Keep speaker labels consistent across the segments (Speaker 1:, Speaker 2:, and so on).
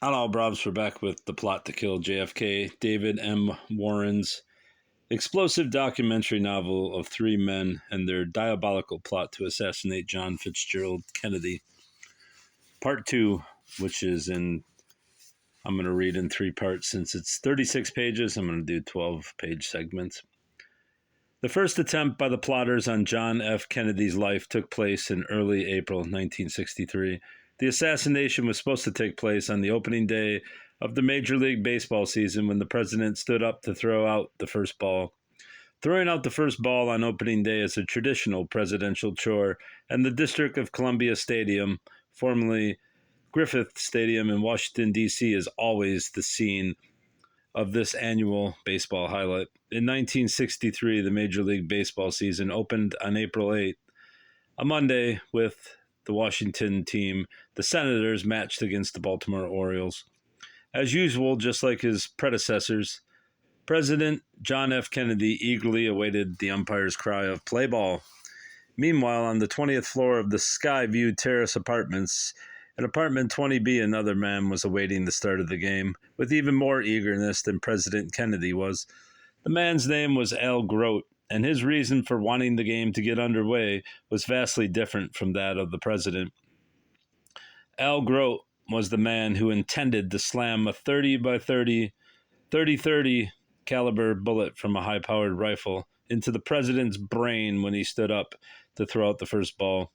Speaker 1: Hello, Brobs. We're back with The Plot to Kill JFK, David M. Warren's explosive documentary novel of three men and their diabolical plot to assassinate John Fitzgerald Kennedy. Part 2, which I'm going to read in 3 parts. Since it's 36 pages, I'm going to do 12-page segments. The first attempt by the plotters on John F. Kennedy's life took place in early April 1963. The assassination was supposed to take place on the opening day of the Major League Baseball season when the president stood up to throw out the first ball. Throwing out the first ball on opening day is a traditional presidential chore, and the District of Columbia Stadium, formerly Griffith Stadium in Washington, D.C., is always the scene of this annual baseball highlight. In 1963, the Major League Baseball season opened on April 8th, a Monday, with the Washington team, the Senators, matched against the Baltimore Orioles. As usual, just like his predecessors, President John F. Kennedy eagerly awaited the umpire's cry of "play ball." Meanwhile, on the 20th floor of the Skyview Terrace Apartments, in apartment 20B, another man was awaiting the start of the game, with even more eagerness than President Kennedy was. The man's name was Al Groat, and his reason for wanting the game to get underway was vastly different from that of the president. Al Groat was the man who intended to slam a 30 caliber bullet from a high-powered rifle into the president's brain when he stood up to throw out the first ball.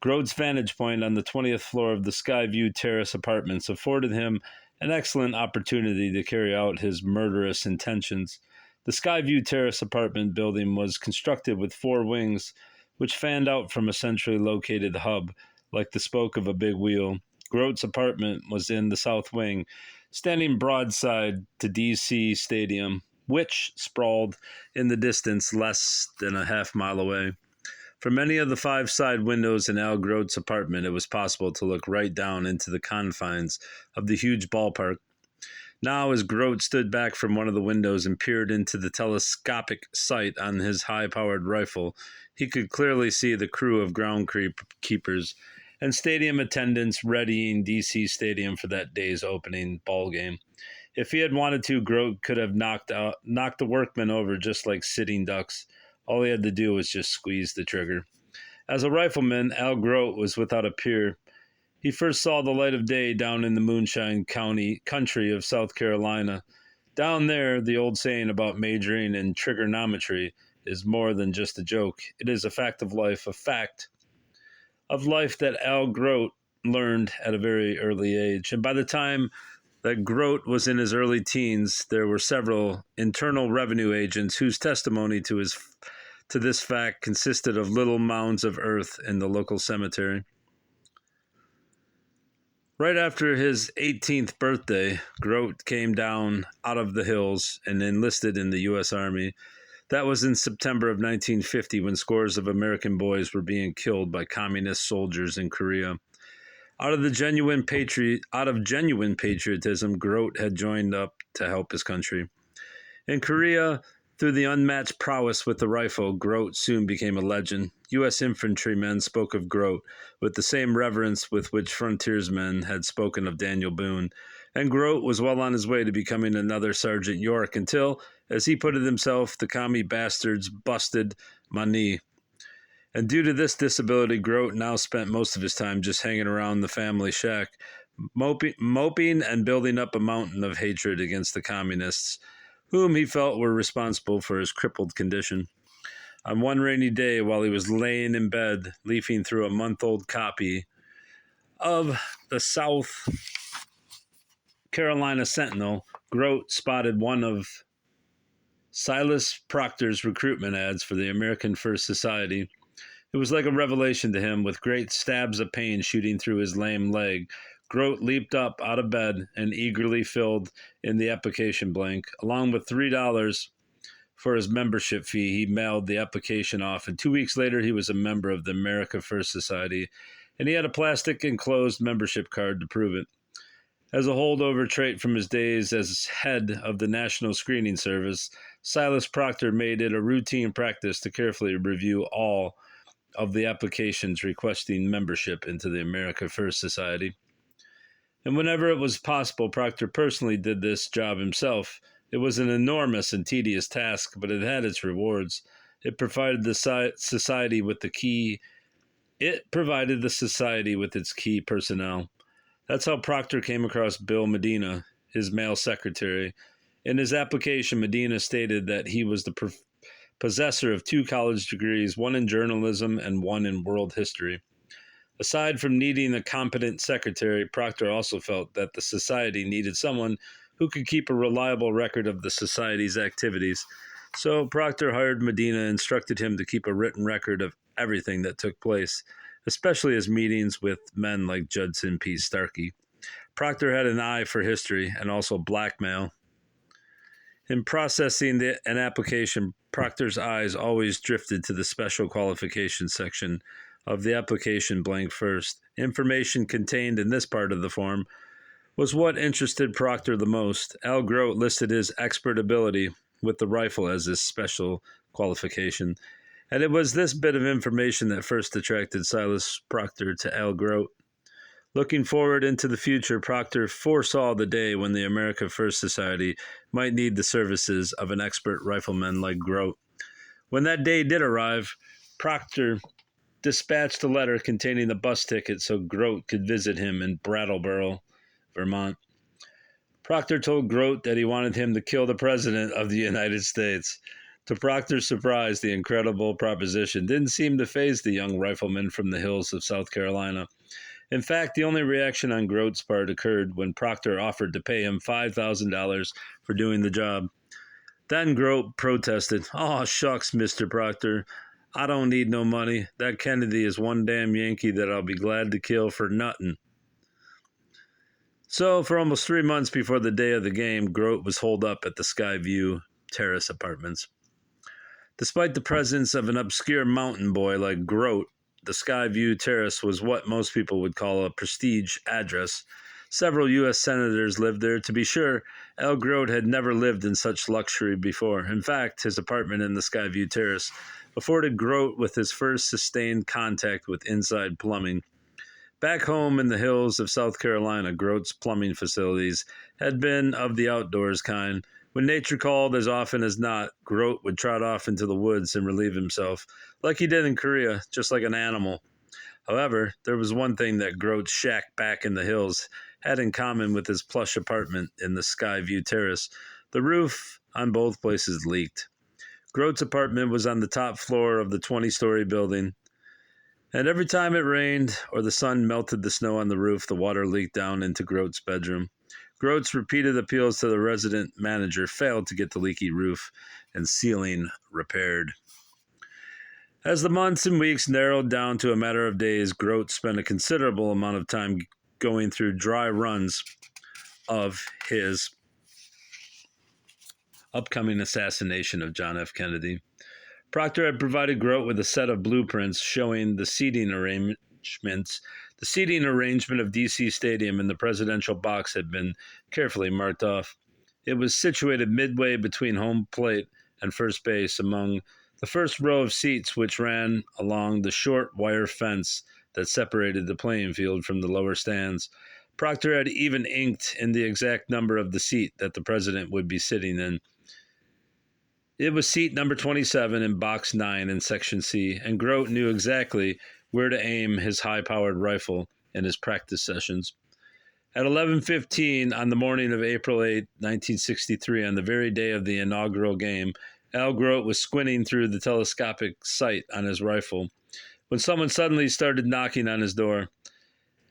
Speaker 1: Groat's vantage point on the 20th floor of the Skyview Terrace Apartments afforded him an excellent opportunity to carry out his murderous intentions. The Skyview Terrace apartment building was constructed with 4 wings, which fanned out from a centrally located hub, like the spoke of a big wheel. Groat's apartment was in the south wing, standing broadside to D.C. Stadium, which sprawled in the distance less than a half-mile away. From any of the 5 side windows in Al Groat's apartment, it was possible to look right down into the confines of the huge ballpark. Now, as Groat stood back from one of the windows and peered into the telescopic sight on his high-powered rifle, he could clearly see the crew of groundkeepers and stadium attendants readying D.C. Stadium for that day's opening ball game. If he had wanted to, Groat could have knocked the workmen over just like sitting ducks. All he had to do was just squeeze the trigger. As a rifleman, Al Groat was without a peer. He first saw the light of day down in the Moonshine country of South Carolina. Down there, the old saying about majoring in trigonometry is more than just a joke. It is a fact of life, that Al Groat learned at a very early age. And by the time that Groat was in his early teens, there were several Internal Revenue agents whose testimony to this fact consisted of little mounds of earth in the local cemetery. Right after his 18th birthday, Groat came down out of the hills and enlisted in the U.S. Army. That was in September of 1950, when scores of American boys were being killed by communist soldiers in Korea. Out of genuine patriotism, Groat had joined up to help his country. In Korea, through the unmatched prowess with the rifle, Groat soon became a legend. U.S. infantrymen spoke of Groat with the same reverence with which frontiersmen had spoken of Daniel Boone, and Groat was well on his way to becoming another Sergeant York until, as he put it himself, the commie bastards busted my knee. And due to this disability, Groat now spent most of his time just hanging around the family shack, moping and building up a mountain of hatred against the communists, whom he felt were responsible for his crippled condition. On one rainy day, while he was laying in bed, leafing through a month-old copy of the South Carolina Sentinel, Groat spotted one of Silas Proctor's recruitment ads for the American First Society. It was like a revelation to him. With great stabs of pain shooting through his lame leg, Groat leaped up out of bed and eagerly filled in the application blank. Along with $3 for his membership fee, he mailed the application off, and 2 weeks later he was a member of the America First Society, and he had a plastic enclosed membership card to prove it. As a holdover trait from his days as head of the National Screening Service, Silas Proctor made it a routine practice to carefully review all of the applications requesting membership into the America First Society. And whenever it was possible, Proctor personally did this job himself. It was an enormous and tedious task, but it had its rewards. It provided the society with the key. It provided the society with its key personnel. That's how Proctor came across Bill Medina, his male secretary. In his application, Medina stated that he was the possessor of 2 college degrees, one in journalism and one in world history. Aside from needing a competent secretary, Proctor also felt that the society needed someone who could keep a reliable record of the society's activities. So Proctor hired Medina and instructed him to keep a written record of everything that took place, especially his meetings with men like Judson P. Starkey. Proctor had an eye for history and also blackmail. In processing an application, Proctor's eyes always drifted to the special qualifications section of the application blank first. Information contained in this part of the form was what interested Proctor the most. Al Groat listed his expert ability with the rifle as his special qualification, and it was this bit of information that first attracted Silas Proctor to Al Groat. Looking forward into the future, Proctor foresaw the day when the America First Society might need the services of an expert rifleman like Groat. When that day did arrive, Proctor dispatched a letter containing the bus ticket so Groat could visit him in Brattleboro, Vermont. Proctor told Groat that he wanted him to kill the President of the United States. To Proctor's surprise, the incredible proposition didn't seem to faze the young rifleman from the hills of South Carolina. In fact, the only reaction on Groat's part occurred when Proctor offered to pay him $5,000 for doing the job. Then Groat protested, "Oh, shucks, Mr. Proctor. I don't need no money. That Kennedy is one damn Yankee that I'll be glad to kill for nothing." So, for almost 3 months before the day of the game, Groat was holed up at the Skyview Terrace Apartments. Despite the presence of an obscure mountain boy like Groat, the Skyview Terrace was what most people would call a prestige address. Several U.S. senators lived there. To be sure, Al Groat had never lived in such luxury before. In fact, his apartment in the Skyview Terrace afforded Groat with his first sustained contact with inside plumbing. Back home in the hills of South Carolina, Groat's plumbing facilities had been of the outdoors kind. When nature called, as often as not, Groat would trot off into the woods and relieve himself, like he did in Korea, just like an animal. However, there was one thing that Groat's shack back in the hills had in common with his plush apartment in the Skyview Terrace. The roof on both places leaked. Groat's apartment was on the top floor of the 20-story building, and every time it rained or the sun melted the snow on the roof, the water leaked down into Groat's bedroom. Groat's repeated appeals to the resident manager failed to get the leaky roof and ceiling repaired. As the months and weeks narrowed down to a matter of days, Groat spent a considerable amount of time going through dry runs of his upcoming assassination of John F. Kennedy. Proctor had provided Groat with a set of blueprints showing the seating arrangements. The seating arrangement of D.C. Stadium and the presidential box had been carefully marked off. It was situated midway between home plate and first base among the first row of seats, which ran along the short wire fence that separated the playing field from the lower stands. Proctor had even inked in the exact number of the seat that the president would be sitting in. It was seat number 27 in box 9 in section C, and Groat knew exactly where to aim his high-powered rifle in his practice sessions. At 11:15 on the morning of April 8, 1963, on the very day of the inaugural game, Al Groat was squinting through the telescopic sight on his rifle when someone suddenly started knocking on his door.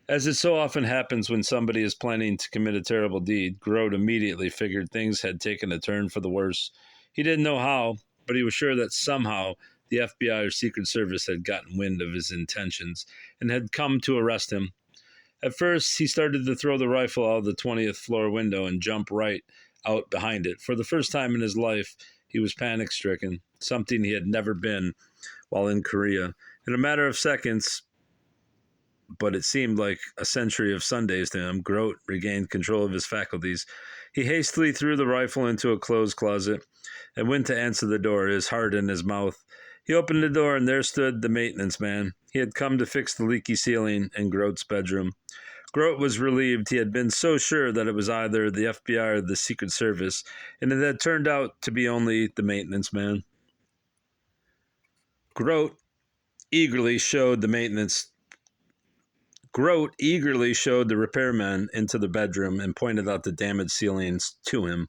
Speaker 1: As it so often happens when somebody is planning to commit a terrible deed, Groat immediately figured things had taken a turn for the worse. He didn't know how, but he was sure that somehow the FBI or Secret Service had gotten wind of his intentions and had come to arrest him. At first, he started to throw the rifle out of the 20th floor window and jump right out behind it. For the first time in his life, he was panic-stricken, something he had never been while in Korea. In a matter of seconds, but it seemed like a century of Sundays to him, Groat regained control of his faculties. He hastily threw the rifle into a clothes closet and went to answer the door, his heart in his mouth. He opened the door, and there stood the maintenance man. He had come to fix the leaky ceiling in Groat's bedroom. Groat was relieved. He had been so sure that it was either the FBI or the Secret Service, and it had turned out to be only the maintenance man. Groat eagerly showed the repairman into the bedroom and pointed out the damaged ceilings to him.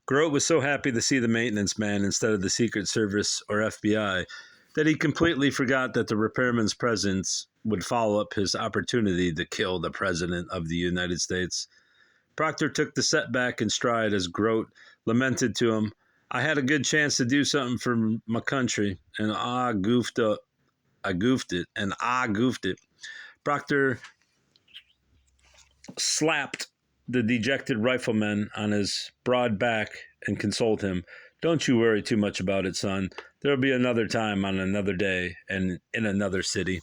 Speaker 1: Groat was so happy to see the maintenance man instead of the Secret Service or FBI that he completely forgot that the repairman's presence would follow up his opportunity to kill the President of the United States. Proctor took the setback in stride as Groat lamented to him, "I had a good chance to do something for my country, and I goofed it. Proctor slapped the dejected rifleman on his broad back and consoled him. "Don't you worry too much about it, son. There'll be another time on another day and in another city."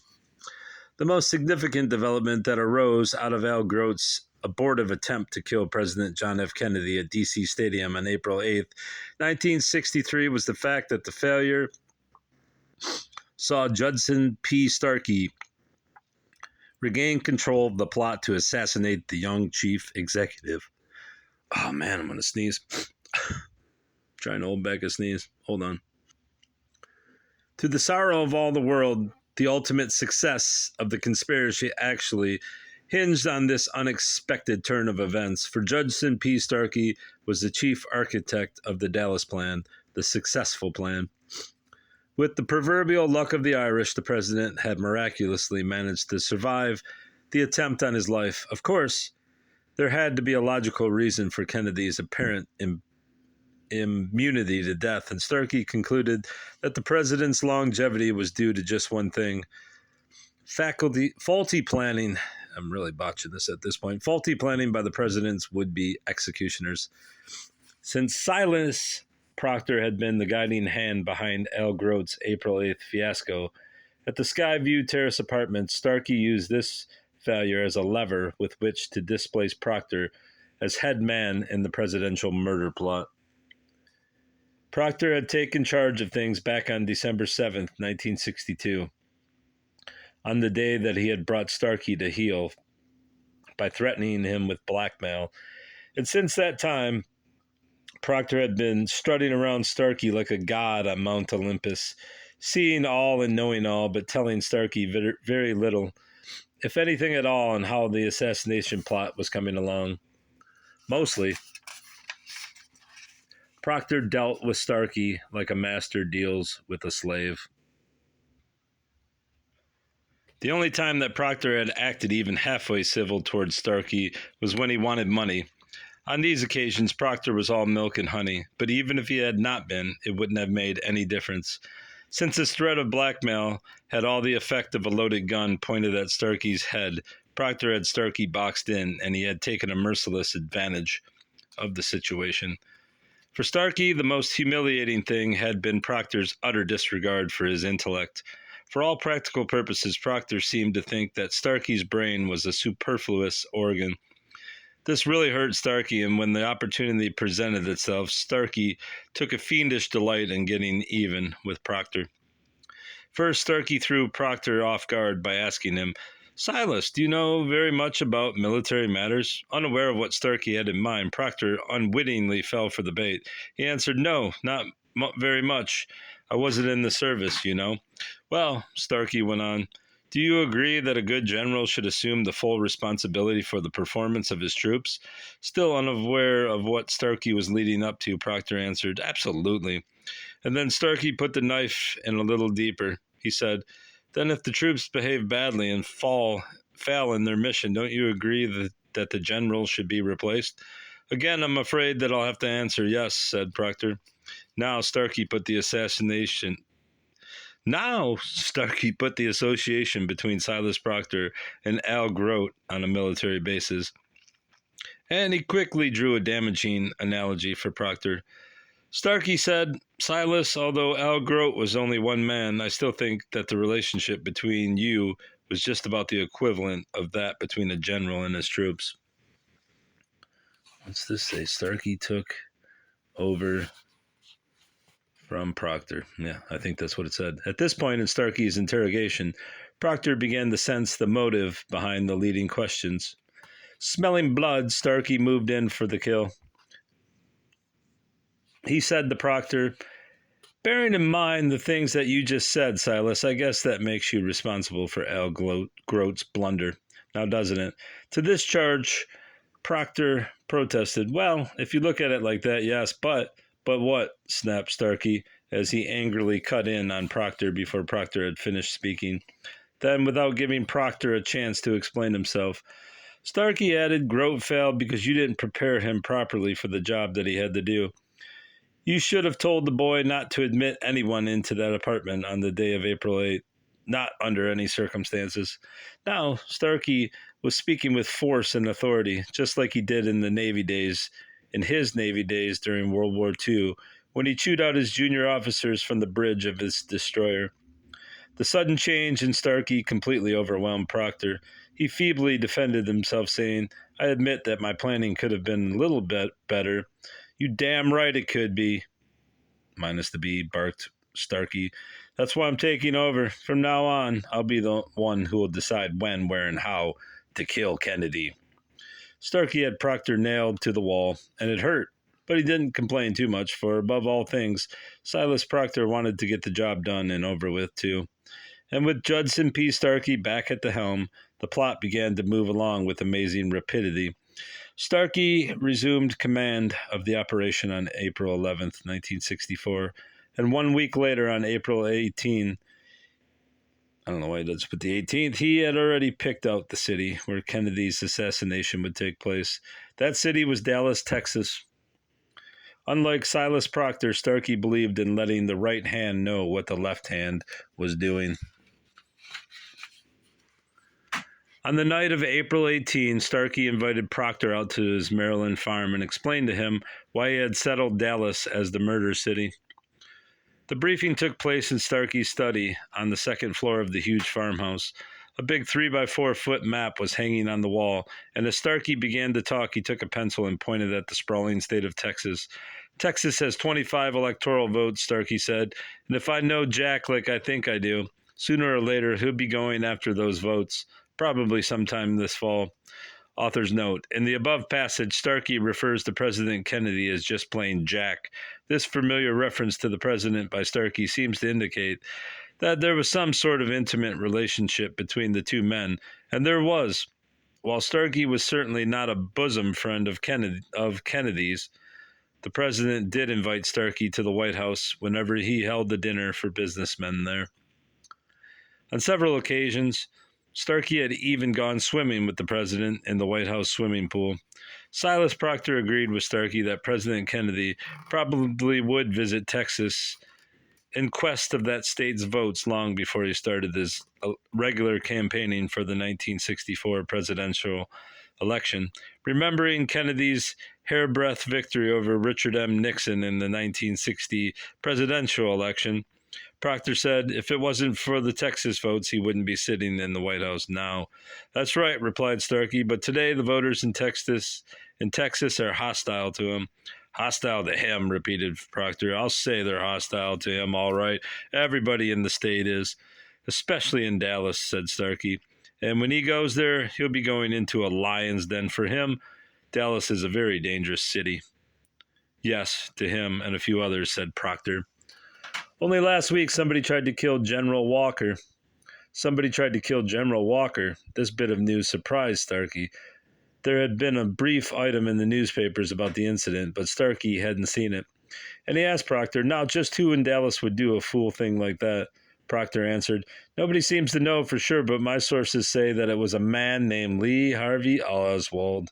Speaker 1: The most significant development that arose out of Al Groat's abortive attempt to kill President John F. Kennedy at D.C. Stadium on April 8, 1963 was the fact that the failure saw Judson P. Starkey regain control of the plot to assassinate the young chief executive. Oh man, I'm going to sneeze. Trying to hold back a sneeze. Hold on. To the sorrow of all the world, the ultimate success of the conspiracy actually hinged on this unexpected turn of events, for Judson P. Starkey was the chief architect of the Dallas Plan, the successful plan. With the proverbial luck of the Irish, the president had miraculously managed to survive the attempt on his life. Of course, there had to be a logical reason for Kennedy's apparent immunity to death, and Starkey concluded that the president's longevity was due to just one thing: faulty planning. I'm really botching this at this point. Faulty planning by the president's would-be executioners. Since Silas Proctor had been the guiding hand behind Al Groat's April 8th fiasco at the Skyview Terrace apartment, Starkey used this failure as a lever with which to displace Proctor as head man in the presidential murder plot. Proctor had taken charge of things back on December 7th, 1962, on the day that he had brought Starkey to heel by threatening him with blackmail. And since that time, Proctor had been strutting around Starkey like a god on Mount Olympus, seeing all and knowing all, but telling Starkey very little, if anything at all, on how the assassination plot was coming along. Mostly, Proctor dealt with Starkey like a master deals with a slave. The only time that Proctor had acted even halfway civil towards Starkey was when he wanted money. On these occasions, Proctor was all milk and honey, but even if he had not been, it wouldn't have made any difference. Since his threat of blackmail had all the effect of a loaded gun pointed at Starkey's head, Proctor had Starkey boxed in, and he had taken a merciless advantage of the situation. For Starkey, the most humiliating thing had been Proctor's utter disregard for his intellect. For all practical purposes, Proctor seemed to think that Starkey's brain was a superfluous organ. This really hurt Starkey, and when the opportunity presented itself, Starkey took a fiendish delight in getting even with Proctor. First, Starkey threw Proctor off guard by asking him, "Silas, do you know very much about military matters?" Unaware of what Starkey had in mind, Proctor unwittingly fell for the bait. He answered, "No, not very much. I wasn't in the service, you know." "Well," Starkey went on, "do you agree that a good general should assume the full responsibility for the performance of his troops?" Still unaware of what Starkey was leading up to, Proctor answered, "Absolutely." And then Starkey put the knife in a little deeper. He said, "Then if the troops behave badly and fail in their mission, don't you agree that the general should be replaced?" "Again, I'm afraid that I'll have to answer yes," said Proctor. Now Starkey put the association between Silas Proctor and Al Groat on a military basis. And he quickly drew a damaging analogy for Proctor. Starkey said, "Silas, although Al Groat was only one man, I still think that the relationship between you was just about the equivalent of that between a general and his troops." What's this say? Starkey took over from Proctor. Yeah, I think that's what it said. At this point in Starkey's interrogation, Proctor began to sense the motive behind the leading questions. Smelling blood, Starkey moved in for the kill. He said to Proctor, "Bearing in mind the things that you just said, Silas, I guess that makes you responsible for Al Groat's blunder. Now, doesn't it?" To this charge, Proctor protested. "Well, if you look at it like that, yes, but what?" snapped Starkey, as he angrily cut in on Proctor before Proctor had finished speaking. Then, without giving Proctor a chance to explain himself, Starkey added, "Groat failed because you didn't prepare him properly for the job that he had to do. You should have told the boy not to admit anyone into that apartment on the day of April 8th, not under any circumstances." Now, Starkey was speaking with force and authority, just like he did in his Navy days during World War II, when he chewed out his junior officers from the bridge of his destroyer. The sudden change in Starkey completely overwhelmed Proctor. He feebly defended himself, saying, "I admit that my planning could have been a little bit better." "You damn right it could be," minus the B, barked Starkey. "That's why I'm taking over. From now on, I'll be the one who will decide when, where, and how to kill Kennedy." Starkey had Proctor nailed to the wall, and it hurt, but he didn't complain too much, for above all things, Silas Proctor wanted to get the job done and over with, too. And with Judson P. Starkey back at the helm, the plot began to move along with amazing rapidity. Starkey resumed command of the operation on April 11th, 1964, and 1 week later, on April 18, I don't know why he does put the 18th, he had already picked out the city where Kennedy's assassination would take place. That city was Dallas, Texas. Unlike Silas Proctor, Starkey believed in letting the right hand know what the left hand was doing. On the night of April 18, Starkey invited Proctor out to his Maryland farm and explained to him why he had settled Dallas as the murder city. The briefing took place in Starkey's study on the second floor of the huge farmhouse. A big 3-by-4-foot map was hanging on the wall, and as Starkey began to talk, he took a pencil and pointed at the sprawling state of Texas. "Texas has 25 electoral votes," Starkey said, "and if I know Jack like I think I do, sooner or later he'll be going after those votes. Probably sometime this fall." Author's note: in the above passage, Starkey refers to President Kennedy as just plain Jack. This familiar reference to the president by Starkey seems to indicate that there was some sort of intimate relationship between the two men, and there was. While Starkey was certainly not a bosom friend of Kennedy's, the president did invite Starkey to the White House whenever he held the dinner for businessmen there. On several occasions, Starkey had even gone swimming with the president in the White House swimming pool. Silas Proctor agreed with Starkey that President Kennedy probably would visit Texas in quest of that state's votes long before he started his regular campaigning for the 1964 presidential election. Remembering Kennedy's hairbreadth victory over Richard M. Nixon in the 1960 presidential election, Proctor said if it wasn't for the Texas votes, he wouldn't be sitting in the White House now. "That's right," replied Starkey, "but today the voters in Texas are hostile to him." "Hostile to him," repeated Proctor. "I'll say they're hostile to him, all right. Everybody in the state is, especially in Dallas," said Starkey. "And when he goes there, he'll be going into a lion's den. For him, Dallas is a very dangerous city." "Yes, to him and a few others," said Proctor. "Only last week somebody tried to kill General Walker." Somebody tried to kill General Walker. This bit of news surprised Starkey. There had been a brief item in the newspapers about the incident, but Starkey hadn't seen it. And he asked Proctor, "Now, just who in Dallas would do a fool thing like that?" Proctor answered, "Nobody seems to know for sure, but my sources say that it was a man named Lee Harvey Oswald."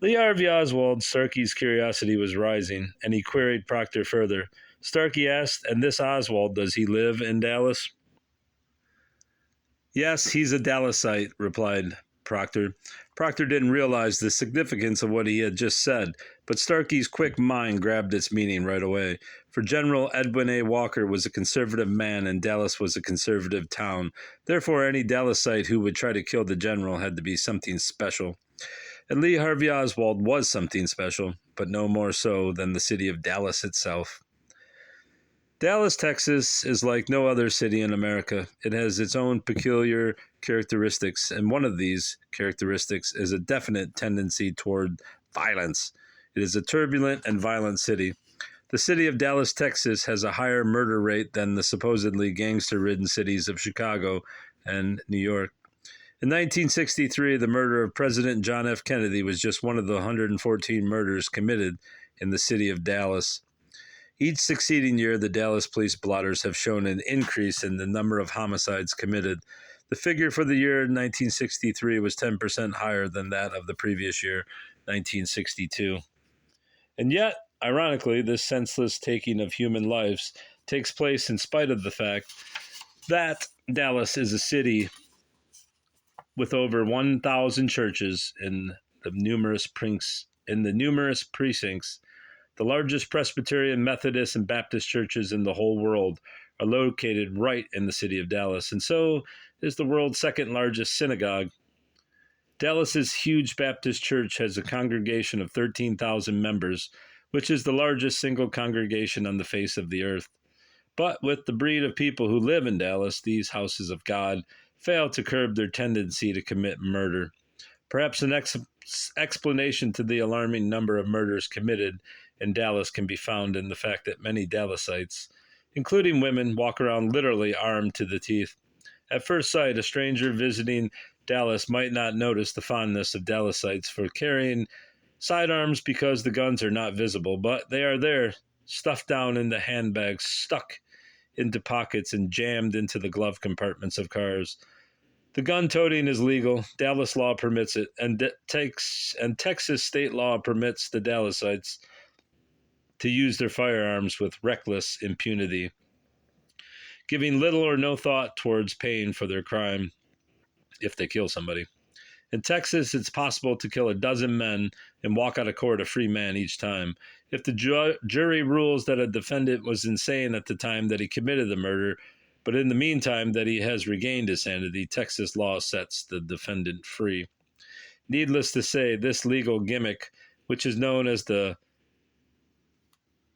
Speaker 1: Lee Harvey Oswald. Starkey's curiosity was rising, and he queried Proctor further. Starkey asked, "And this Oswald, does he live in Dallas?" "Yes, he's a Dallasite," replied Proctor. Proctor didn't realize the significance of what he had just said, but Starkey's quick mind grabbed its meaning right away. For General Edwin A. Walker was a conservative man, and Dallas was a conservative town. Therefore, any Dallasite who would try to kill the general had to be something special. And Lee Harvey Oswald was something special, but no more so than the city of Dallas itself. Dallas, Texas is like no other city in America. It has its own peculiar characteristics, and one of these characteristics is a definite tendency toward violence. It is a turbulent and violent city. The city of Dallas, Texas has a higher murder rate than the supposedly gangster-ridden cities of Chicago and New York. In 1963, the murder of President John F. Kennedy was just one of the 114 murders committed in the city of Dallas. Each succeeding year, the Dallas police blotters have shown an increase in the number of homicides committed. The figure for the year 1963 was 10% higher than that of the previous year, 1962. And yet, ironically, this senseless taking of human lives takes place in spite of the fact that Dallas is a city with over 1,000 churches in the numerous precincts. The largest Presbyterian, Methodist, and Baptist churches in the whole world are located right in the city of Dallas, and so is the world's second largest synagogue. Dallas's huge Baptist church has a congregation of 13,000 members, which is the largest single congregation on the face of the earth. But with the breed of people who live in Dallas, these houses of God fail to curb their tendency to commit murder. Perhaps an explanation to the alarming number of murders committed in Dallas can be found in the fact that many Dallasites, including women, walk around literally armed to the teeth. At first sight, a stranger visiting Dallas might not notice the fondness of Dallasites for carrying sidearms because the guns are not visible, but they are there, stuffed down into handbags, stuck into pockets, and jammed into the glove compartments of cars. The gun toting is legal. Dallas law permits it, and Texas state law permits the Dallasites to use their firearms with reckless impunity, giving little or no thought towards paying for their crime if they kill somebody. In Texas, it's possible to kill a dozen men and walk out of court a free man each time. If the jury rules that a defendant was insane at the time that he committed the murder, but in the meantime that he has regained his sanity, Texas law sets the defendant free. Needless to say, this legal gimmick, which is known as the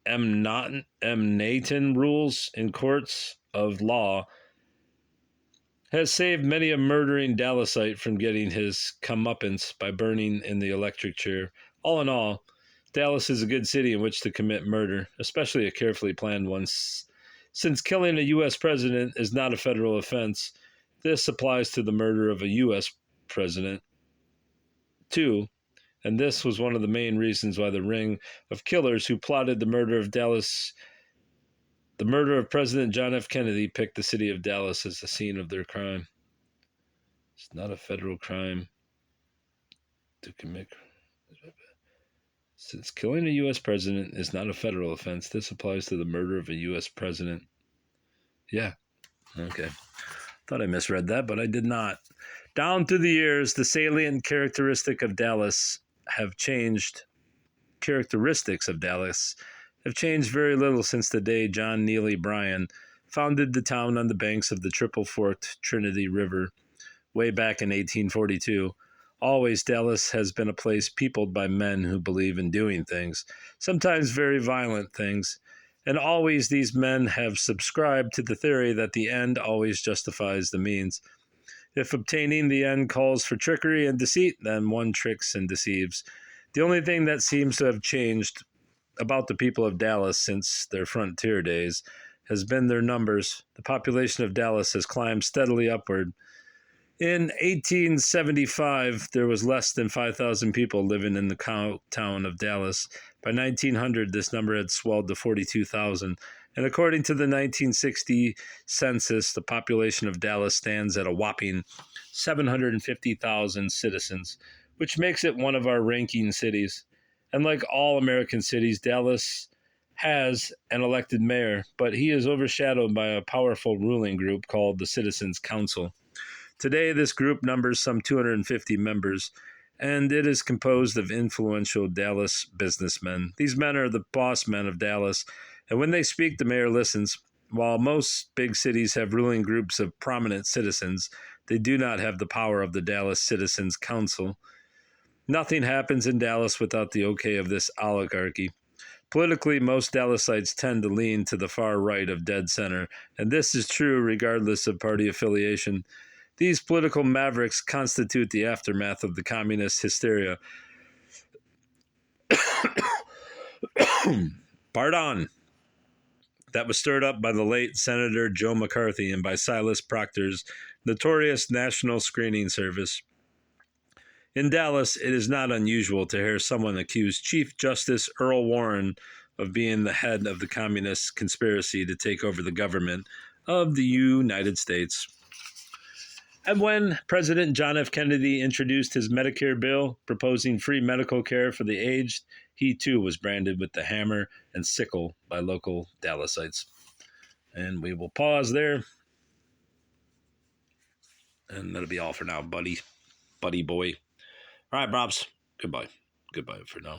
Speaker 1: Emnaten rules in courts of law, has saved many a murdering Dallasite from getting his comeuppance by burning in the electric chair. All in all, Dallas is a good city in which to commit murder, especially a carefully planned one. Since killing a U.S. president is not a federal offense, this applies to the murder of a U.S. president, too. And this was one of the main reasons why the ring of killers who plotted the murder of President John F. Kennedy picked the city of Dallas as the scene of their crime. It's not a federal crime to commit. Since killing a U.S. president is not a federal offense, this applies to the murder of a U.S. president. Yeah. Okay. Thought I misread that, but I did not. Down through the years, the salient characteristics of Dallas have changed very little since the day John Neely Bryan founded the town on the banks of the triple-forked Trinity River way back in 1842. Always, Dallas has been a place peopled by men who believe in doing things, sometimes very violent things, and always these men have subscribed to the theory that the end always justifies the means. If obtaining the end calls for trickery and deceit, then one tricks and deceives. The only thing that seems to have changed about the people of Dallas since their frontier days has been their numbers. The population of Dallas has climbed steadily upward. In 1875, there was less than 5,000 people living in the town of Dallas. By 1900, this number had swelled to 42,000. And according to the 1960 census, the population of Dallas stands at a whopping 750,000 citizens, which makes it one of our ranking cities. And like all American cities, Dallas has an elected mayor, but he is overshadowed by a powerful ruling group called the Citizens Council. Today, this group numbers some 250 members, and it is composed of influential Dallas businessmen. These men are the boss men of Dallas, and when they speak, the mayor listens. While most big cities have ruling groups of prominent citizens, they do not have the power of the Dallas Citizens Council. Nothing happens in Dallas without the okay of this oligarchy. Politically, most Dallasites tend to lean to the far right of dead center, and this is true regardless of party affiliation. These political mavericks constitute the aftermath of the communist hysteria. Pardon. That was stirred up by the late Senator Joe McCarthy and by Silas Proctor's notorious National Screening Service. In Dallas, it is not unusual to hear someone accuse Chief Justice Earl Warren of being the head of the communist conspiracy to take over the government of the United States. And when President John F. Kennedy introduced his Medicare bill proposing free medical care for the aged, he too was branded with the hammer and sickle by local Dallasites. And we will pause there. And that'll be all for now, buddy boy. All right, Brobs. Goodbye. Goodbye for now.